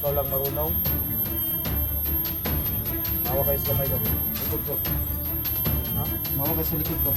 ikaw lang marunong. Mawa kayo sa kamay ko. Likod ko. Ha? Mawa kayo sa likod ko.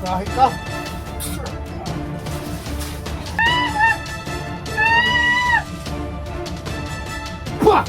Sahit ka! Pah!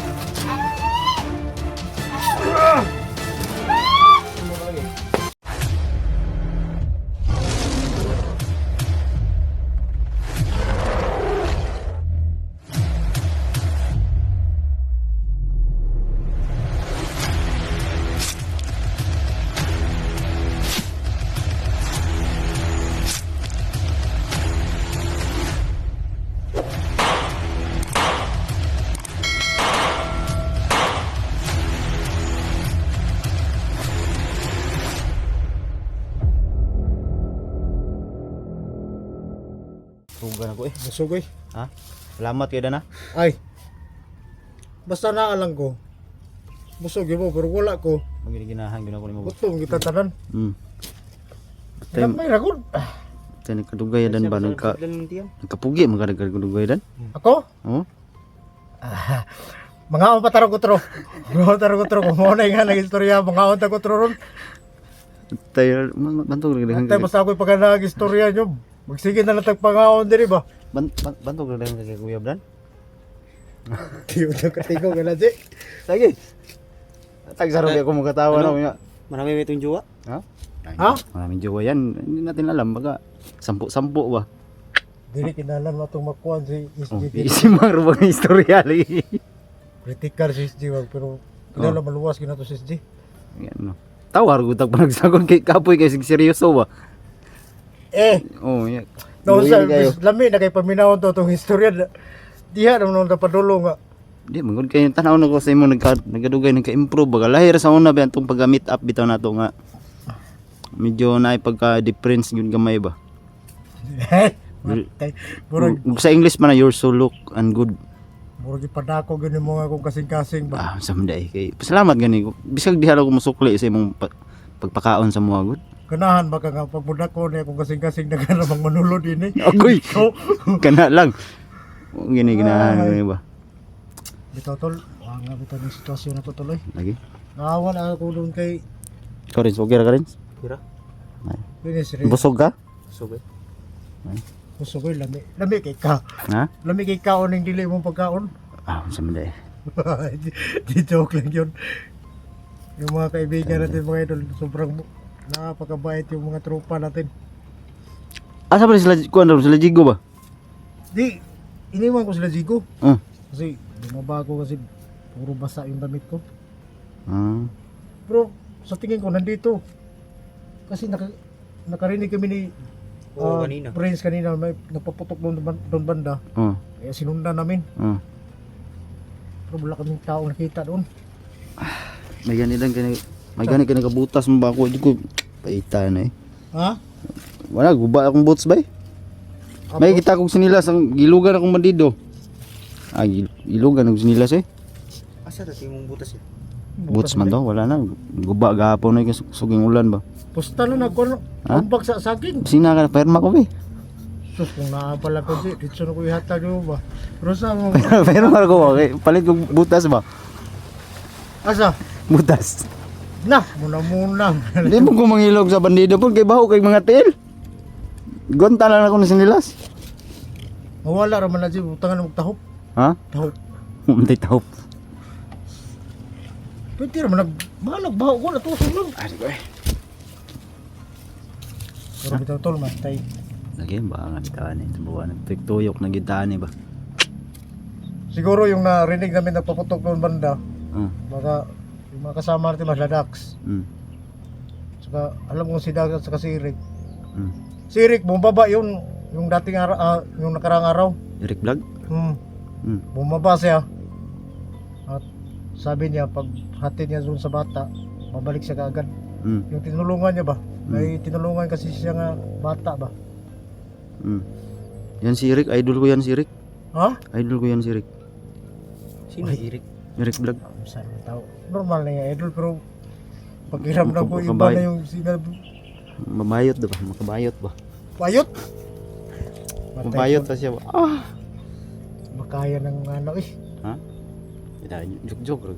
Sugan ako eh. Busog eh. Ha? Salamat kayo na. Ay. Basta naalang ko. Busog yun mo, pero wala ko. Magiginahan ko ni mo. Gutom kita tanan. Tayo May ragon. nagkadugay dan ba nagkapugi magkadugay dan. Ako? Oh. Mga on pataro ko tro. Mga pataro ko tro. Kung mo na nga nag-istorya, mga on ta ko tro ron. Tayo bantog Antay basta ako'y pagka nag-istorya nyo. Magsige na lang tagpangaon diri ba? bantog kay Kuya Bran. Tiyo na katigo ka na, Jay. Sige. Tagsaro ako mo katawa na nga. Marami may itong jowa? Ha? Ha? Maraming jowa yan. Hindi natin alam baka sampu-sampu ba. Dili kinalan mo itong makuhan si Oh, SG. isimang rubang istorya lagi. Critical si SG wag, pero kinala maluwas kinato si SG. Yan no. Tawar gutag pa nagsagon kay kapoy kay seryoso ba. Oh, yeah. No, Buhay sa kayo. lami na kay paminawon to itong istorya. Diha naman na padulong nga. Di mangod kayo tanaw na ko sa imo nagkadugay nagka-improve baga lahir sa una ba antong pag-meet up bitaw nato nga. Medyo naay pagka-difference yun gamay ba. Murag Sa English man na you're so look and good. murag ipadako gani mo nga kung kasing-kasing ba. Someday kay salamat gani bisag diha ko musukli sa imong pagpakaon sa mga good. Ganahan ba ka nga pagbudak ko niya kung kasing-kasing naghanap ang manulod ini. Agoy. So, Kana lang. Gini ginahan gani ba. bitaw tol, nga bitaw ng sitwasyon na to tuloy. Lagi. Naawan ako doon kay Karins, okay ra Karins? Kira? Finish Busog ka? Sugay. Gusto ko lami. Lami kay ka. Ha? Lami kay kaon ning dili mong pagkaon. Someday. Di joke lang yun. Yung mga kaibigan natin mga idol, sobrang napakabait yung mga tropa natin. Asa ba sila kuan daw sila Jigo ba? Di, iniwan ko sila Jigo. Ah. Kasi bumaba ko kasi puro basa yung damit ko. Ah. Pero sa tingin ko nandito. Kasi nakarinig kami ni Oo, kanina. Prince kanina, may nagpaputok doon banda. Oh. Kaya sinundan namin. Oh. Pero wala kaming taong nakita doon. May ganito may ganito nagabutas mo ba ako di ko paita na eh. Ha? Wala guba akong boots ba eh. May kita kong sinilas ang gilugan akong bandido. Gilugan akong sinilas eh. Asa dati mong butas eh? Boots man daw wala na. Guba gahapon na suging ulan ba. Pusta na nagkuhan. Ha? Ambag sa saging. Sina ka perma ko ba eh. Sus, kung naapala ko di, dito na ko ihatag mo ba? Pero sa mo, Perma ko okay. Palit kong butas ba. asa? Butas. Na, muna. Hindi mo ko mangilog sa bandido po kay baho kay mga tail. Gonta na ako ng sinilas. Mawala raman na siya, utangan mo tahop. Ha? Tahop. Umtay tahop. Pwede raman nagbalag, baho ko, natusok lang. Ay, ko eh. Pero bitaw tol, matay. Lagi ba nga bitaan eh. Tubuan. Tuyok na gitaan eh ba. Siguro yung narinig namin nagpaputok doon banda, Ah. yung mga kasama natin magladax. Mm. Saka alam kong si Dagat sa si Eric, Mm. Si Rick, bumaba yun. Yung dating araw, yung nakarang araw. Eric Vlog? Bumaba siya. At sabi niya, pag hatid niya doon sa bata, babalik siya kaagad. Yung tinulungan niya ba? May tinulungan kasi siya nga bata ba? Yan si Eric, idol ko yan si Eric. Ha? Idol ko yan si Eric. Sino Eric? Eric Vlog. Saan mo tao? Normal na yung idol pero pakiramdam ko iba Makabay- na yung sinabi. Mabayot ba? Makabayot ba? Payot! Mabayot pa siya ba? Ah! Makaya ng ano eh. Ha? Joke-joke.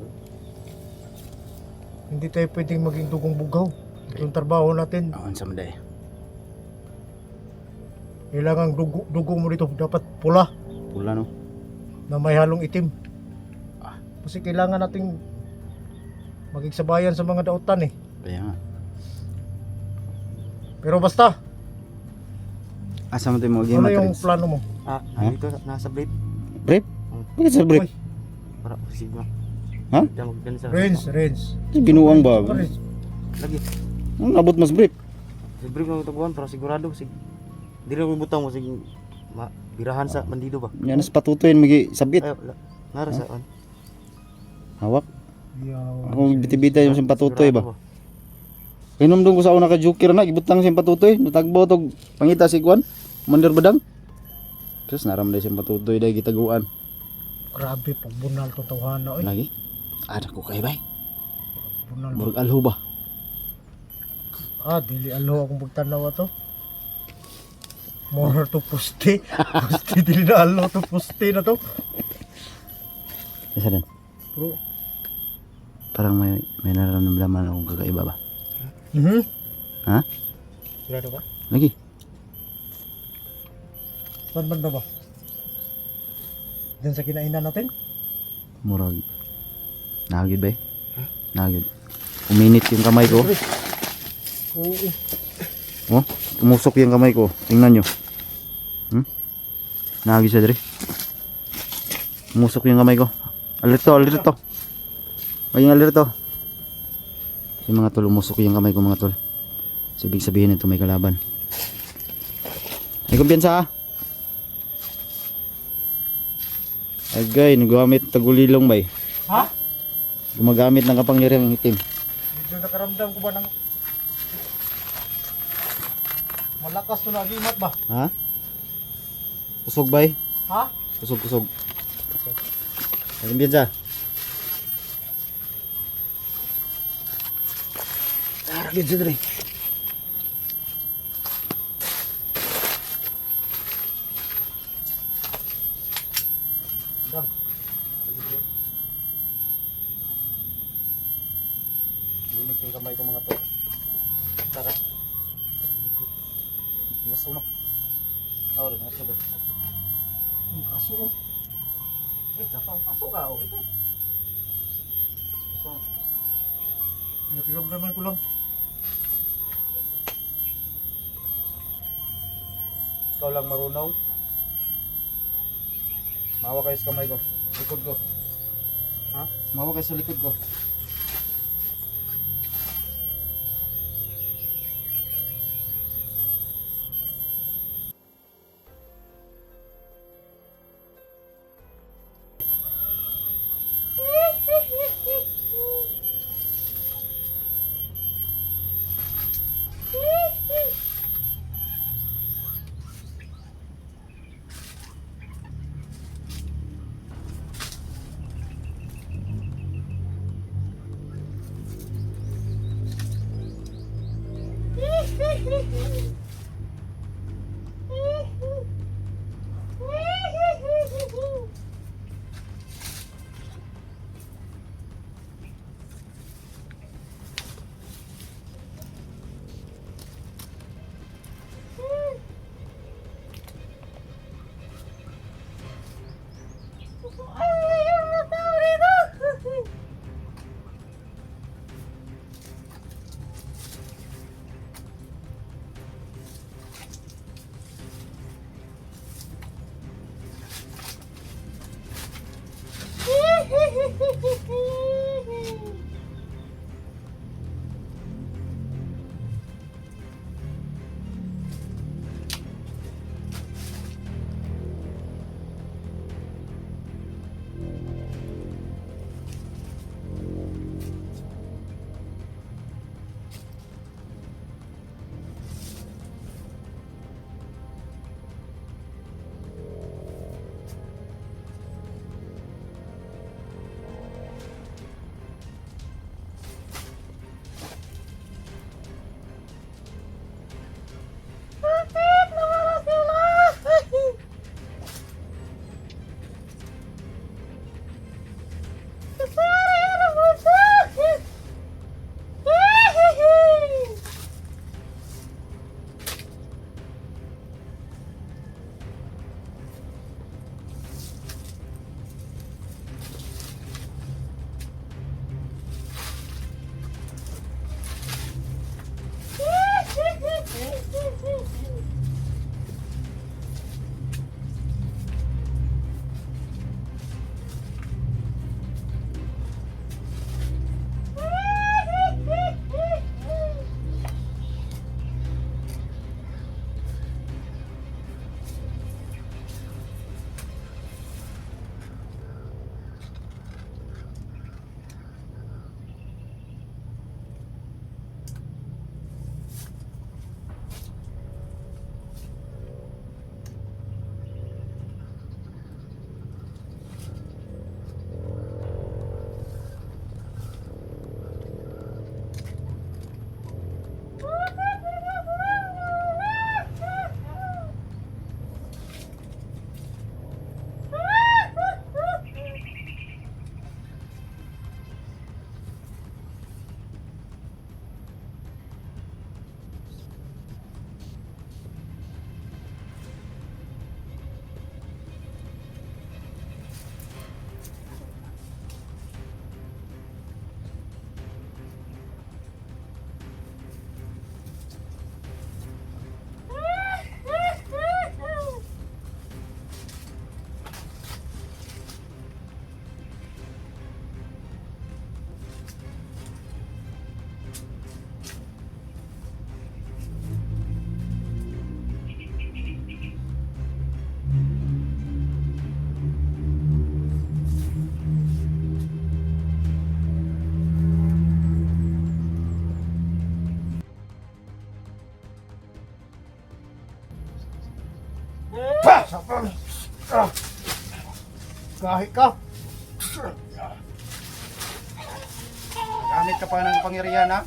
Hindi tayo pwedeng maging dugong bugaw. Yung trabaho natin, Awan sa maday. kailangan dugo mo dito dapat pula Pula no? na may halong itim. Kasi kailangan nating maging sabayan sa mga dautan eh. Kaya nga. Pero basta, Asa mo tayo mo ano yung matrix? plano mo? Ah, Ha? dito nasa brief. Brief? Bakit sa brief? Uy, Para sigma. Ha? Kita magdan sa. Renz. Binuang ba? Renz. Lagi. Ang abot mas brief. Sa brief lang taguan para sigurado sig. Dili mo butang mo sige birahan sa bandido ba? Yan sa patutoy magi sabit. Ay, nara sa an. Hawak. Yaw. Ako bitibita yung simpatutoy Sigurado ba? Hinumdum ko sa una ka joker na gibutang simpatutoy, natagbo tog pangita si Kwan, Commander Badang. Terus naram day simpatutoy day gitaguan. Grabe, pagbunal to tawhana. Lagi. Ada ko kay bay. Bunal. Murag alho ba? Dili alo akong pagtanaw to. More to pusti. Pusti dili na alo to pusti na to. Isa din. Bro. Parang may nararamdaman akong kakaiba ba? Ha? Sigurado ka? Lagi. Saan banda ba? Diyan sa kinainan natin? Murag. Nagid ba? Nagid. Uminit yung kamay ko. Oo. Oh, tumusok yung kamay ko. Tingnan nyo. Nagid siya diri. Tumusok yung kamay ko. Alerto. Ayun alerto. Yung mga tol, umusok yung kamay ko mga tol. So, ibig sabihin nito may kalaban. May kumpiyansa ha? Agay, nagagamit tagulilong ba eh? Ha? Gumagamit ng kapangyarihang itim. Medyo nakaramdam ko ba ng malakas to na agimat ba? Ha? Kusog ba eh? Ha? Kusog. May kumpiyansa? Taragin siya dali. Dam. Linit yung kamay ko mga to. Saka. Iwas uno. Awa rin, nasa doon. Ang kaso oh. Kaso ka o. Ito. So, Nakiramdaman ko lang. ikaw lang marunong. Mawa kayo sa kamay ko. Likod ko. Ha? Mawa kayo sa likod ko. Kahit ka. Gamit ka pa ng pangyarihan ha.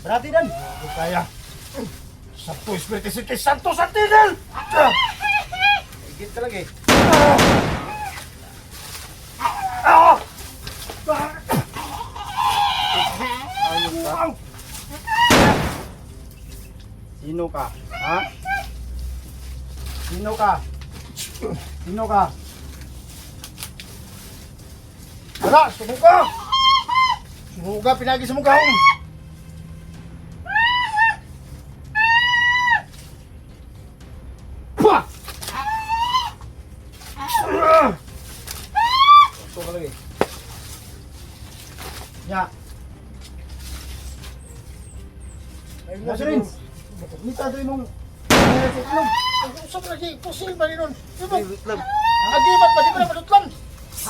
Berarti dan. Hindi kaya. Santo Espiritu Santo Santinel! Higit ka lagi. Ayos ka. Sino ka? Ha? Sino ka? Sino ka? Wala, sumuga! Sumuga, pinagi sa mugahong! Pah! Ito ka lagi. Ya. Ay, Nasa rin. Nita doon mong Usap lagi, pusil ba rin nun? Di ba? Wait lang. Agibat pa, di ba na madutlan?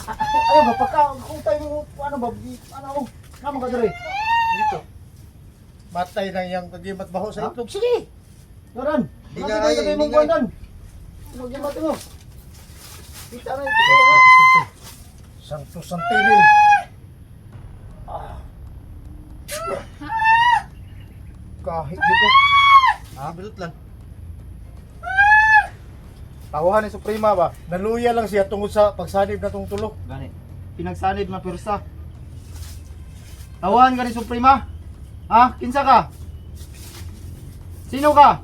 Ayaw ba, pagka kung tayo mo, ano ba, naman ka dali. Dito. Matay lang yung kagibat baho sa Ha? itlog. Sige! Doran. Hindi Hindi nga, ka hindi mong nga. buwan dan. Mag-imat mo. Kita na ito. Santo Santinil. Kahit dito. Ah, bilot lang. Tawahan ni Suprema ba? Naluya lang siya tungkol sa pagsanib na tong tulo. Gani. Pinagsanib na pwersa. Tawahan ka ni Suprema? Ha? Kinsa ka? Sino ka?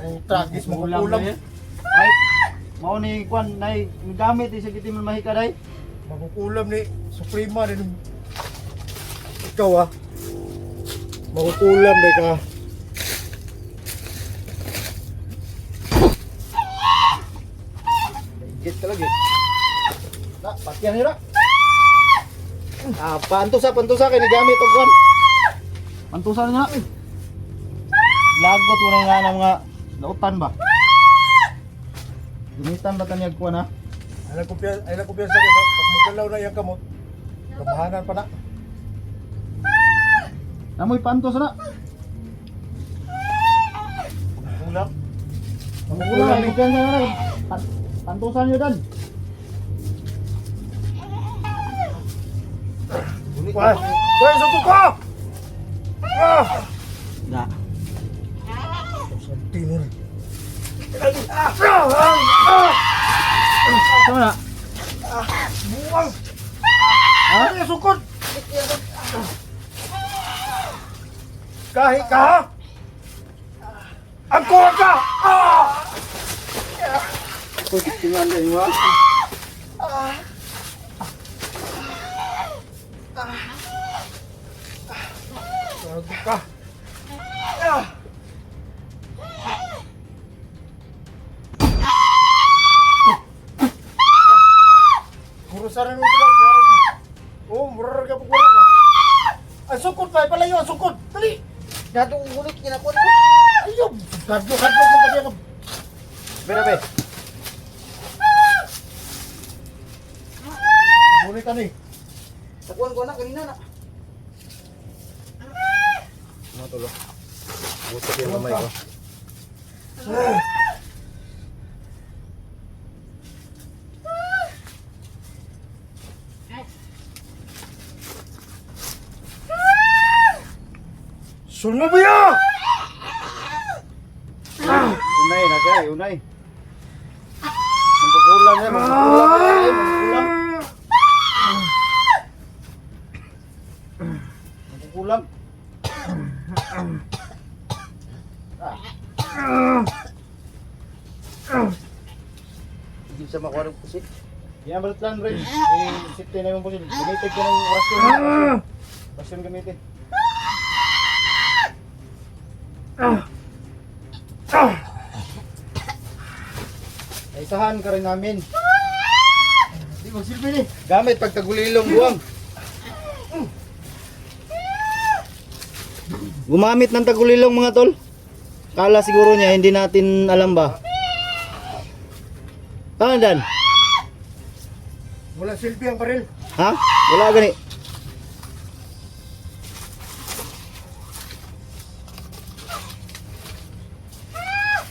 Ang tragis mo Ulam ulam. na eh. Right? Mao ni kwan nay gamit sa kiti man mahika day. Makukulam ni Suprema din. Ikaw ah. Makukulam day ka. Higit ka lagi. Na, patyan nila. Pantusa kay nagamit og kwan. Pantusa niya. Lagot mo na nga ng mga lautan ba? Gamitan ba tanyag kwan ha? Ay nagkumpiyansa ka ba? Pag magalaw na yung kamot, kamahanan pa na. Namoy pantos na. Ulam. Magulang ay kumpiyansa na. Pantusan nyo dan. Kuya, kuya, suko ka! Ah! Na. Santinil. Sama na. Buwang! Ano yung sukod? Kahit ka ha? Ang kuha ka! Ah! Tingnan din mo. Gago ka! Ah! Kurusaran mo pala. Oh, murar ka pag wala ka. Ang sukod pa, palayo ang sukod. Dali! Dadong ulit kinakot. Ayun! Kadlo mo kanya ka. Bera be. Ngunit ano eh. Takuan ko na kanina na. Ano to lo? Butok yung mamay ko. Sunod mo yan! Unay na siya, unay. Magkukulang yan, magkukulang. Magkukulang. Hindi siya makuha ng pusit. Yan balut lang rin. Safety na yung pusin. Gamitin ko ng orasyon. Orasyon gamitin. Isahan ka rin namin. Di magsilbi ni. Gamit pagkagulilong buwang. Gumamit ng tagulilong mga tol. Kala siguro niya hindi natin alam ba. Paano dan? Wala silbi ang baril. Ha? Wala gani.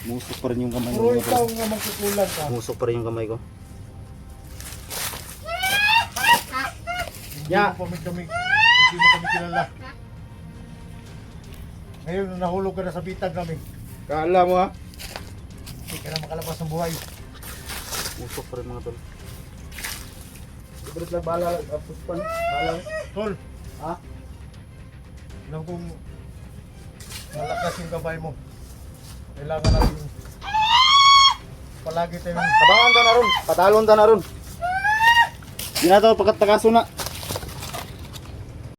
Musok pa rin yung kamay Puro ko. ikaw nga magkukulang ka. Musok pa rin yung kamay ko. Hindi Ya. mo kami kilala. Ngayon nahulog ka na sa bitag namin. Kala mo ha? Hindi ka na makalabas ng buhay. Musok pa rin mga tol. Ibarat lang bala, puspan, bala. Tol, Ha? alam kong malakas yung gabay mo. Kailangan natin palagi tayong Tabangan ta na ron, patalon ta na ron. Di na to pagkatakaso na.